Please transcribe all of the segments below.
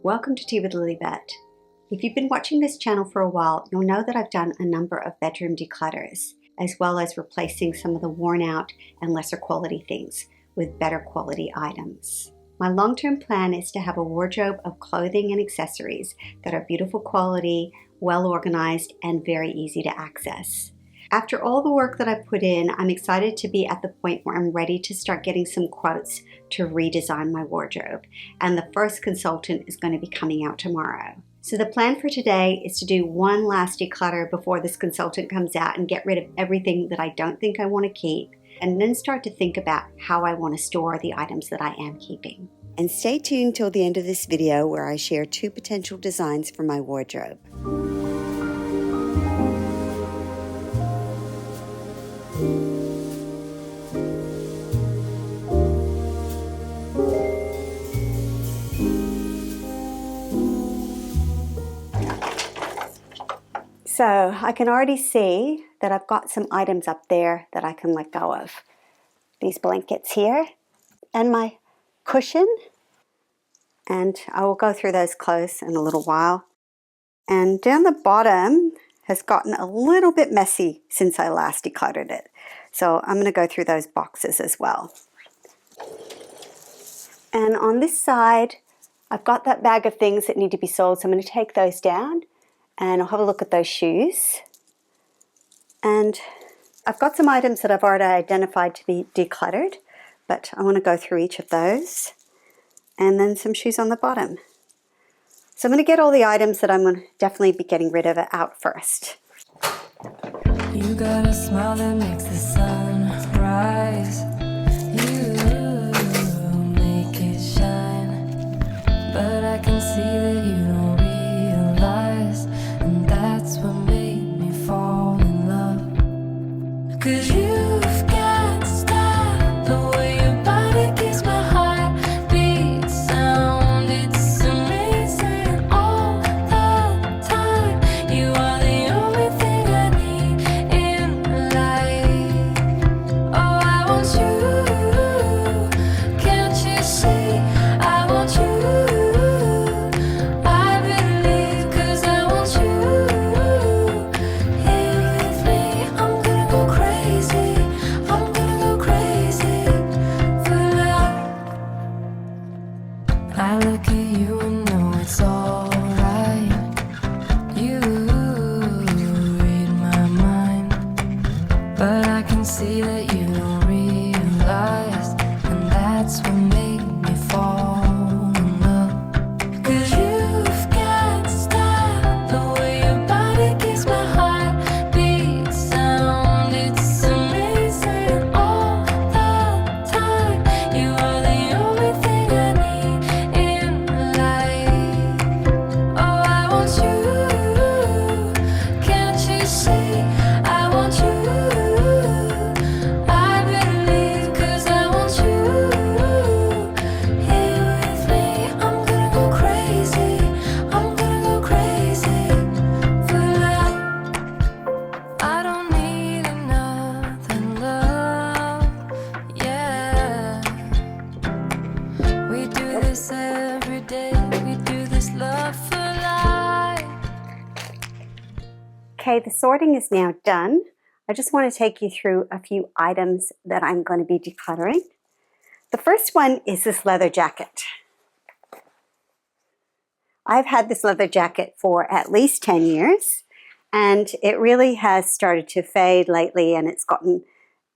Welcome to Tea with Lilybet. If you've been watching this channel for a while, you'll know that I've done a number of bedroom declutters, as well as replacing some of the worn out and lesser quality things with better quality items. My long-term plan is to have a wardrobe of clothing and accessories that are beautiful quality, well organized, and very easy to access. After all the work that I've put in, I'm excited to be at the point where I'm ready to start getting some quotes to redesign my wardrobe. And the first consultant is going to be coming out tomorrow. So the plan for today is to do one last declutter before this consultant comes out and get rid of everything that I don't think I want to keep, and then start to think about how I want to store the items that I am keeping. And stay tuned till the end of this video where I share 2 potential designs for my wardrobe. So I can already see that I've got some items up there that I can let go of. These blankets here and my cushion, and I will go through those clothes in a little while. And down the bottom has gotten a little bit messy since I last decluttered it. So I'm going to go through those boxes as well. And on this side, I've got that bag of things that need to be sold, so I'm going to take those down. And I'll have a look at those shoes. And I've got some items that I've already identified to be decluttered, but I want to go through each of those. And then some shoes on the bottom. So I'm going to get all the items that I'm going to definitely be getting rid of out first. You got a smile that makes the sun rise. You make it shine. But I can see that you don't realize. And that's what made me fall in love. 'Cause you've got style, the way your body keeps my heart beat sound. It's amazing all the time. You are the only thing I need in life. Oh, I want you. Can't you see? I want you. I believe 'cause I want you. Here with me, I'm gonna go crazy. I'm gonna go crazy for love. I look at you and know it's alright. You read my mind, but I can see that you don't realize, and that's what made me fall in love. 'Cause you've got style, the way your body keeps my heart beat sound. It's amazing all the time. You are the only thing I need in life. Oh, I want you. Can't you see? I want you. I believe 'cause I want you. Here with me, I'm gonna go crazy. I'm gonna go crazy for love. I don't need another love. Yeah. We do this every day. We do this love for life. Okay, the sorting is now done. I just want to take you through a few items that I'm going to be decluttering. The first one is this leather jacket. I've had this leather jacket for at least 10 years, and it really has started to fade lately, and it's gotten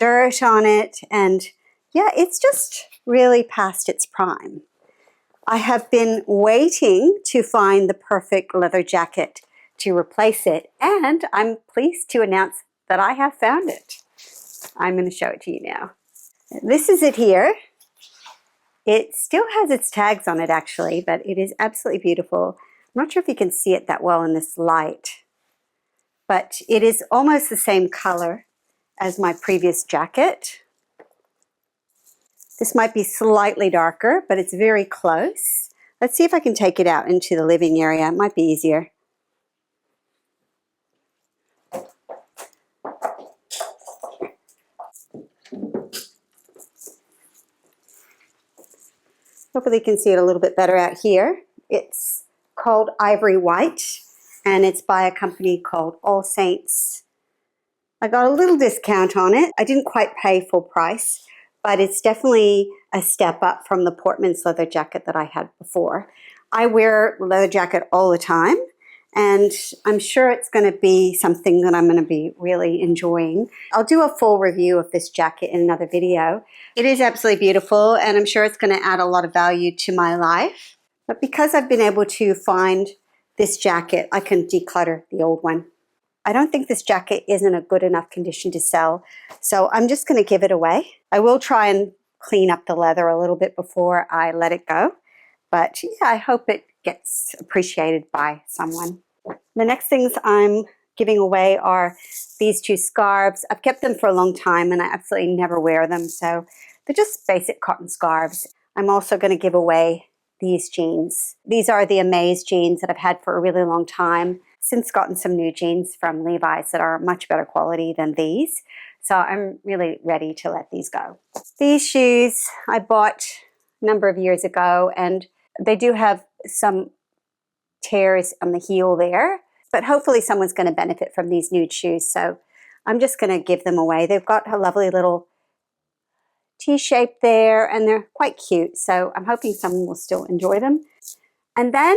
dirt on it, and yeah, it's just really past its prime. I have been waiting to find the perfect leather jacket to replace it, and I'm pleased to announce that I have found it. I'm going to show it to you now. This is it here. It still has its tags on it actually, but it is absolutely beautiful. I'm not sure if you can see it that well in this light, but it is almost the same color as my previous jacket. This might be slightly darker, but it's very close. Let's see if I can take it out into the living area. It might be easier. Hopefully you can see it a little bit better out here. It's called Ivory White, and it's by a company called All Saints. I got a little discount on it. I didn't quite pay full price, but it's definitely a step up from the Portman's leather jacket that I had before. I wear leather jacket all the time, and I'm sure it's going to be something that I'm going to be really enjoying. I'll do a full review of this jacket in another video. It is absolutely beautiful, and I'm sure it's going to add a lot of value to my life. But because I've been able to find this jacket, I can declutter the old one. I don't think this jacket is in a good enough condition to sell, so I'm just going to give it away. I will try and clean up the leather a little bit before I let it go, but yeah, I hope it gets appreciated by someone. The next things I'm giving away are these 2 scarves. I've kept them for a long time and I absolutely never wear them, so they're just basic cotton scarves. I'm also going to give away these jeans. These are the Amaze jeans that I've had for a really long time. Since gotten some new jeans from Levi's that are much better quality than these. So I'm really ready to let these go. These shoes I bought a number of years ago, and they do have some tears on the heel there, but hopefully someone's going to benefit from these nude shoes. So I'm just going to give them away. They've got a lovely little T-shape there, and they're quite cute. So I'm hoping someone will still enjoy them. And then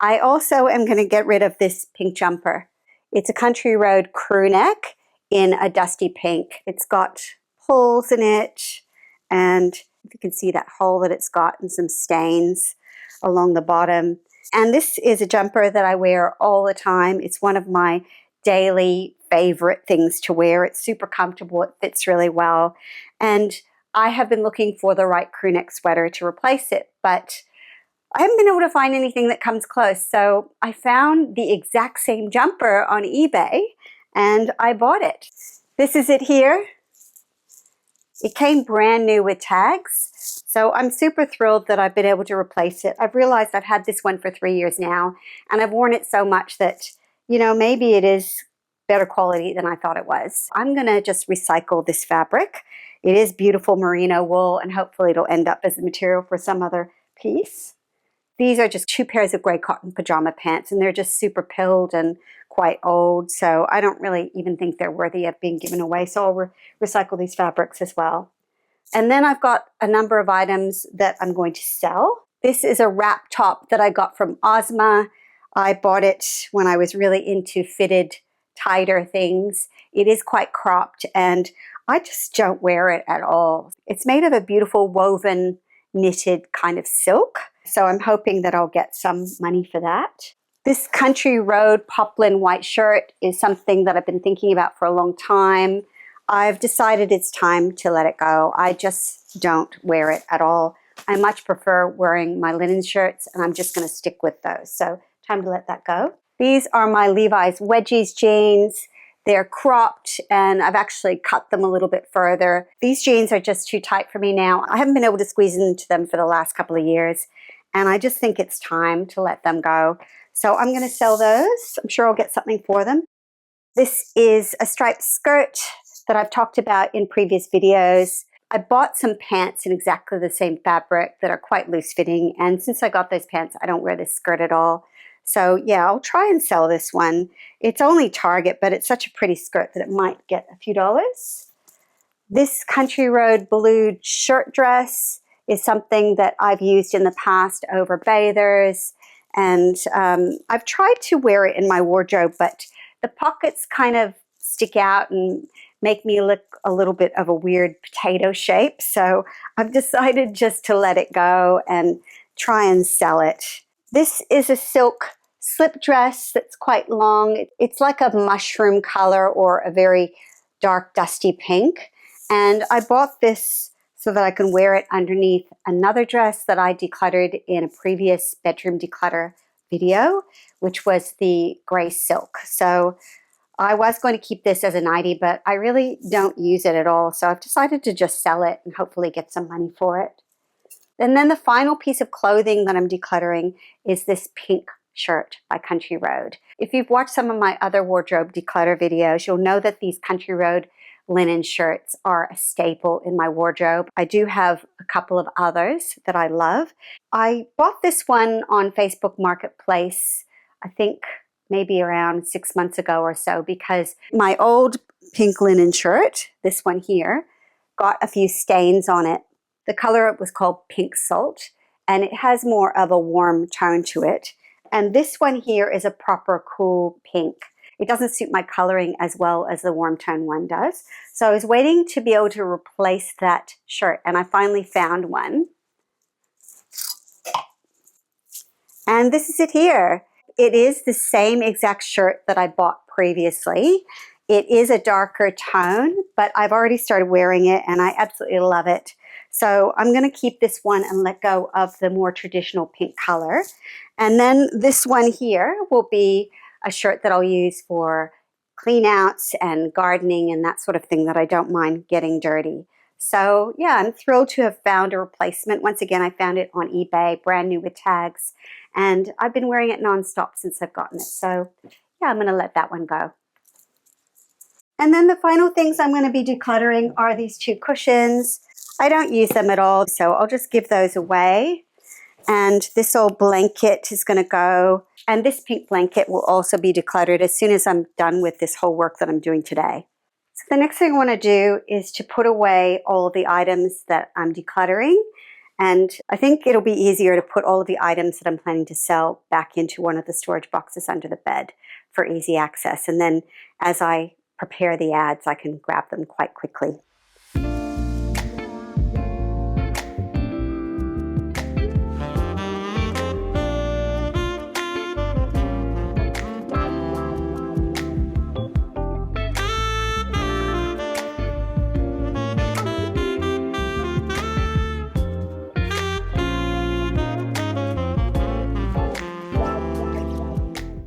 I also am going to get rid of this pink jumper. It's a Country Road crew neck in a dusty pink. It's got holes in it, and if you can see that hole that it's got and some stains along the bottom. And this is a jumper that I wear all the time. It's one of my daily favorite things to wear. It's super comfortable. It fits really well. And I have been looking for the right crew neck sweater to replace it, but I haven't been able to find anything that comes close. So I found the exact same jumper on eBay and I bought it. This is it here. It came brand new with tags. So I'm super thrilled that I've been able to replace it. I've realized I've had this one for 3 years now, and I've worn it so much that, you know, maybe it is better quality than I thought it was. I'm gonna just recycle this fabric. It is beautiful merino wool, and hopefully it'll end up as the material for some other piece. These are just 2 pairs of gray cotton pajama pants, and they're just super pilled and quite old, so I don't really even think they're worthy of being given away, so I'll recycle these fabrics as well. And then I've got a number of items that I'm going to sell. This is a wrap top that I got from Ozma. I bought it when I was really into fitted, tighter things. It is quite cropped, and I just don't wear it at all. It's made of a beautiful woven, knitted kind of silk. So I'm hoping that I'll get some money for that. This Country Road poplin white shirt is something that I've been thinking about for a long time. I've decided it's time to let it go. I just don't wear it at all. I much prefer wearing my linen shirts, and I'm just going to stick with those. So time to let that go. These are my Levi's wedgies jeans. They're cropped, and I've actually cut them a little bit further. These jeans are just too tight for me now. I haven't been able to squeeze into them for the last couple of years, and I just think it's time to let them go. So I'm going to sell those. I'm sure I'll get something for them. This is a striped skirt that I've talked about in previous videos. I bought some pants in exactly the same fabric that are quite loose fitting, and since I got those pants, I don't wear this skirt at all. So yeah, I'll try and sell this one. It's only Target, but it's such a pretty skirt that it might get a few dollars. This Country Road blue shirt dress is something that I've used in the past over bathers, and I've tried to wear it in my wardrobe, but the pockets kind of stick out and make me look a little bit of a weird potato shape. So I've decided just to let it go and try and sell it. This is a silk slip dress that's quite long. It's like a mushroom color or a very dark dusty pink. And I bought this so that I can wear it underneath another dress that I decluttered in a previous bedroom declutter video, which was the gray silk. So I was going to keep this as a nightie, but I really don't use it at all. So I've decided to just sell it and hopefully get some money for it. And then the final piece of clothing that I'm decluttering is this pink shirt by Country Road. If you've watched some of my other wardrobe declutter videos, you'll know that these Country Road linen shirts are a staple in my wardrobe. I do have a couple of others that I love. I bought this one on Facebook Marketplace, I think maybe around 6 months ago or so, because my old pink linen shirt, this one here, got a few stains on it. The color was called Pink Salt, and it has more of a warm tone to it. And this one here is a proper cool pink. It doesn't suit my coloring as well as the warm tone one does. So I was waiting to be able to replace that shirt, and I finally found one. And this is it here. It is the same exact shirt that I bought previously. It is a darker tone, but I've already started wearing it and I absolutely love it. So I'm going to keep this one and let go of the more traditional pink color. And then this one here will be a shirt that I'll use for clean outs and gardening and that sort of thing that I don't mind getting dirty. So yeah, I'm thrilled to have found a replacement. Once again, I found it on eBay, brand new with tags, and I've been wearing it nonstop since I've gotten it. So yeah, I'm going to let that one go. And then the final things I'm going to be decluttering are these 2 cushions. I don't use them at all, so I'll just give those away. And this old blanket is going to go. And this pink blanket will also be decluttered as soon as I'm done with this whole work that I'm doing today. So the next thing I want to do is to put away all of the items that I'm decluttering. And I think it'll be easier to put all of the items that I'm planning to sell back into one of the storage boxes under the bed for easy access. And then as I prepare the ads, I can grab them quite quickly.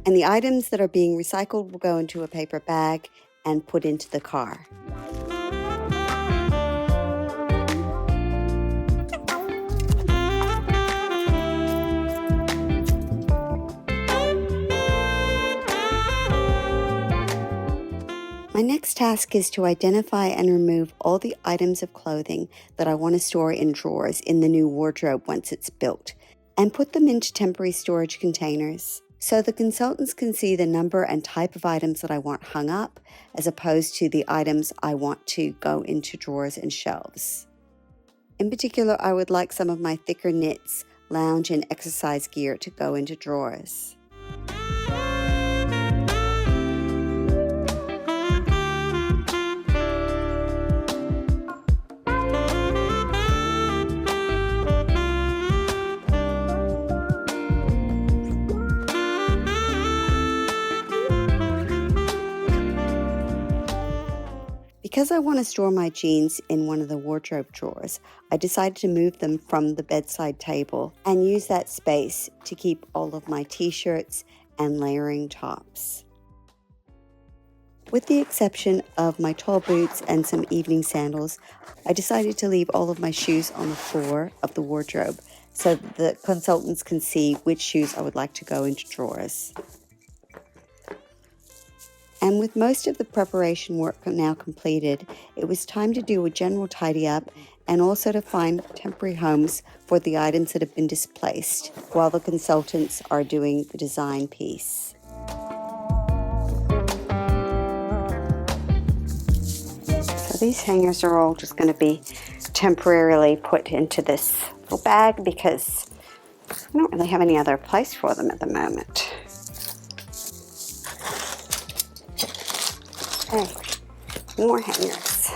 And the items that are being recycled will go into a paper bag and put into the car. My next task is to identify and remove all the items of clothing that I want to store in drawers in the new wardrobe once it's built, and put them into temporary storage containers, so the consultants can see the number and type of items that I want hung up, as opposed to the items I want to go into drawers and shelves. In particular, I would like some of my thicker knits, lounge and exercise gear to go into drawers. Because I want to store my jeans in one of the wardrobe drawers, I decided to move them from the bedside table and use that space to keep all of my t-shirts and layering tops. With the exception of my tall boots and some evening sandals, I decided to leave all of my shoes on the floor of the wardrobe so that the consultants can see which shoes I would like to go into drawers. And with most of the preparation work now completed, it was time to do a general tidy up and also to find temporary homes for the items that have been displaced while the consultants are doing the design piece. So these hangers are all just going to be temporarily put into this little bag because I don't really have any other place for them at the moment. Okay, more hangers.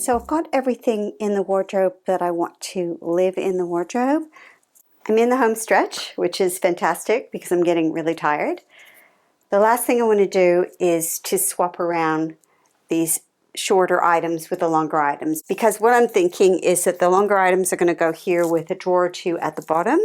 So I've got everything in the wardrobe that I want to live in the wardrobe. I'm in the home stretch, which is fantastic because I'm getting really tired. The last thing I want to do is to swap around these shorter items with the longer items, because what I'm thinking is that the longer items are going to go here with a drawer or two at the bottom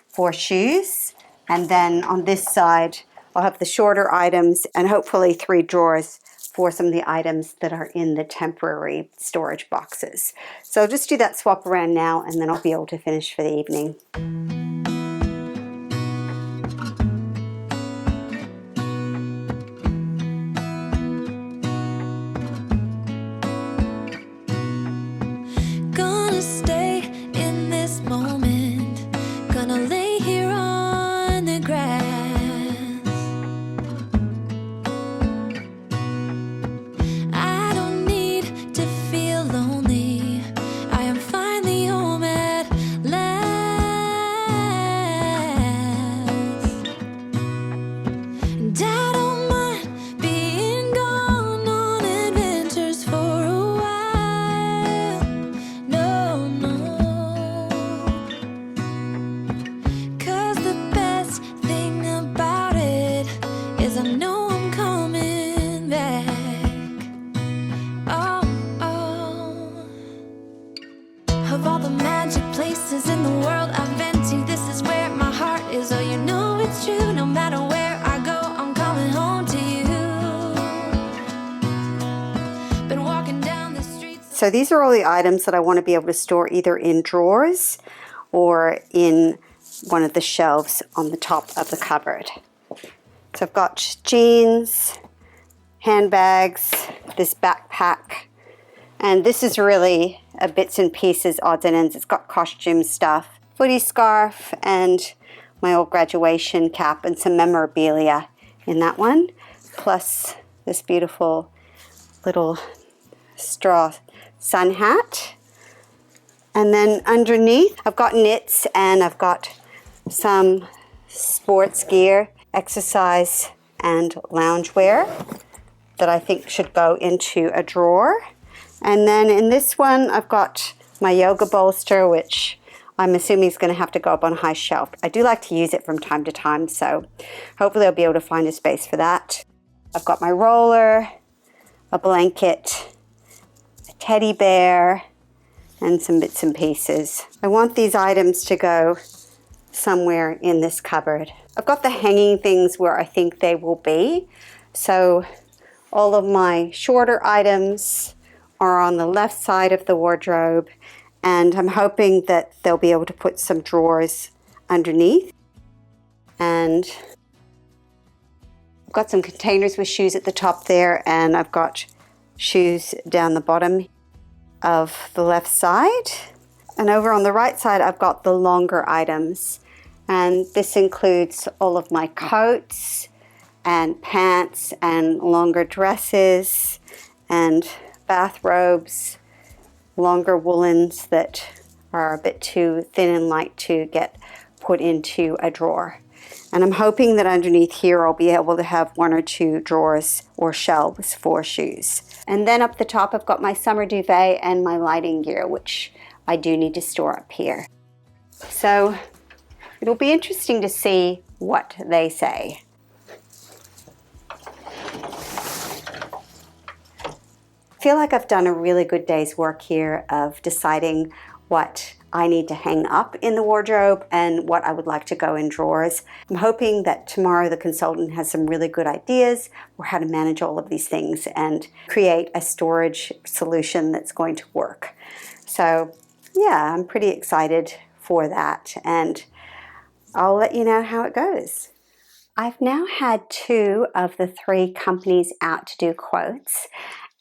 for shoes, and then on this side I'll have the shorter items and hopefully 3 drawers for some of the items that are in the temporary storage boxes. So I'll just do that swap around now, and then I'll be able to finish for the evening. Gonna stay in this moment, gonna lay here on the grass. I don't need to feel lonely, I am finally home at last. And I don't mind being gone on adventures for a while. No, no. 'Cause the best thing about it is I know I'm coming back. Oh, oh. Of all the magic places in the world I've been to, this is where my heart is. Oh, you know it's true. No matter where I go, I'm coming home to you. Been walking down the streets. So these are all the items that I want to be able to store either in drawers or in one of the shelves on the top of the cupboard. So I've got jeans, handbags, this backpack, and this is really a bits and pieces, odds and ends. It's got costume stuff, footy scarf, and my old graduation cap and some memorabilia in that one, plus this beautiful little straw sun hat. And then underneath I've got knits, and I've got some sports gear, exercise and loungewear that I think should go into a drawer. And then in this one I've got my yoga bolster, which I'm assuming is going to have to go up on a high shelf. I do like to use it from time to time, so hopefully I'll be able to find a space for that. I've got my roller, a blanket, a teddy bear, and some bits and pieces. I want these items to go somewhere in this cupboard. I've got the hanging things where I think they will be. So all of my shorter items are on the left side of the wardrobe, and I'm hoping that they'll be able to put some drawers underneath. And I've got some containers with shoes at the top there, and I've got shoes down the bottom of the left side. And over on the right side I've got the longer items, and this includes all of my coats and pants and longer dresses and bathrobes, longer woolens that are a bit too thin and light to get put into a drawer. And I'm hoping that underneath here I'll be able to have 1 or 2 drawers or shelves for shoes. And then up the top I've got my summer duvet and my lighting gear, which I do need to store up here. So it'll be interesting to see what they say. I feel like I've done a really good day's work here of deciding what I need to hang up in the wardrobe and what I would like to go in drawers. I'm hoping that tomorrow the consultant has some really good ideas for how to manage all of these things and create a storage solution that's going to work. So yeah, I'm pretty excited for that, and I'll let you know how it goes. I've now had 2 of the 3 companies out to do quotes,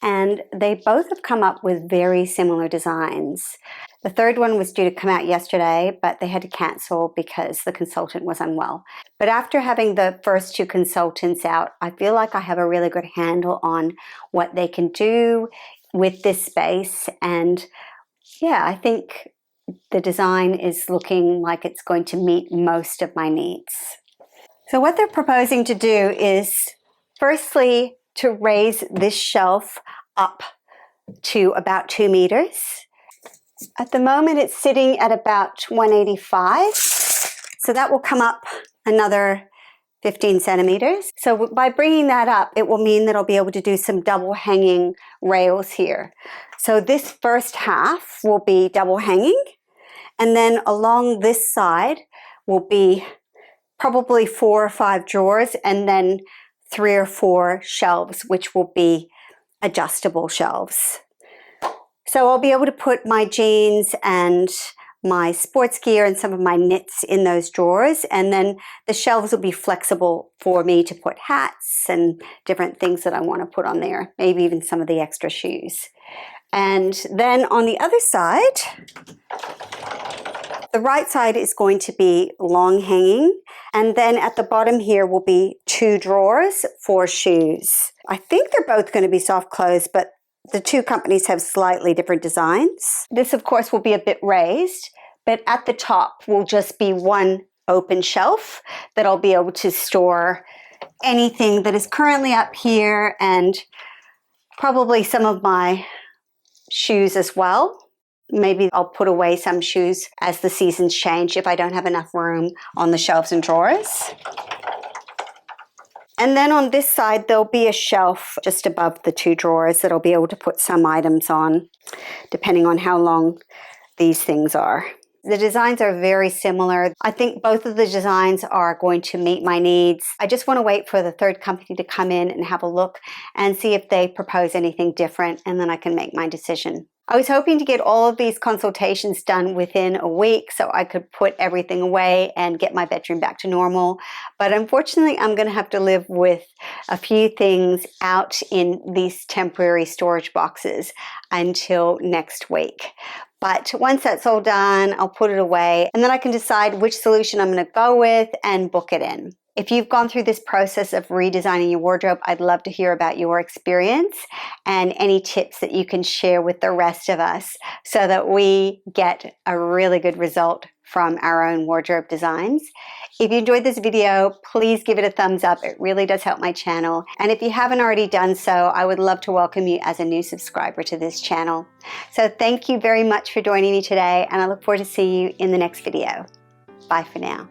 and they both have come up with very similar designs. The third one was due to come out yesterday, but they had to cancel because the consultant was unwell. But after having the first 2 consultants out, I feel like I have a really good handle on what they can do with this space. And yeah, I think the design is looking like it's going to meet most of my needs. So what they're proposing to do is, firstly, to raise this shelf up to about 2 meters. At the moment it's sitting at about 185, so that will come up another 15 centimeters. So by bringing that up, it will mean that I'll be able to do some double hanging rails here. So this first half will be double hanging, and then along this side will be probably 4 or 5 drawers, and then 3 or 4 shelves, which will be adjustable shelves. So I'll be able to put my jeans and my sports gear and some of my knits in those drawers, and then the shelves will be flexible for me to put hats and different things that I want to put on there, maybe even some of the extra shoes. And then on the other side, the right side is going to be long hanging, and then at the bottom here will be 2 drawers for shoes. I think they're both going to be soft close, but the 2 companies have slightly different designs. This, of course, will be a bit raised, but at the top will just be one open shelf that I'll be able to store anything that is currently up here, and probably some of my shoes as well. Maybe I'll put away some shoes as the seasons change if I don't have enough room on the shelves and drawers. And then on this side, there'll be a shelf just above the 2 drawers that I'll be able to put some items on, depending on how long these things are. The designs are very similar. I think both of the designs are going to meet my needs. I just want to wait for the third company to come in and have a look and see if they propose anything different, and then I can make my decision. I was hoping to get all of these consultations done within a week so I could put everything away and get my bedroom back to normal. But unfortunately, I'm going to have to live with a few things out in these temporary storage boxes until next week. But once that's all done, I'll put it away, and then I can decide which solution I'm going to go with and book it in. If you've gone through this process of redesigning your wardrobe, I'd love to hear about your experience and any tips that you can share with the rest of us so that we get a really good result from our own wardrobe designs. If you enjoyed this video, please give it a thumbs up. It really does help my channel. And if you haven't already done so, I would love to welcome you as a new subscriber to this channel. So thank you very much for joining me today, and I look forward to seeing you in the next video. Bye for now.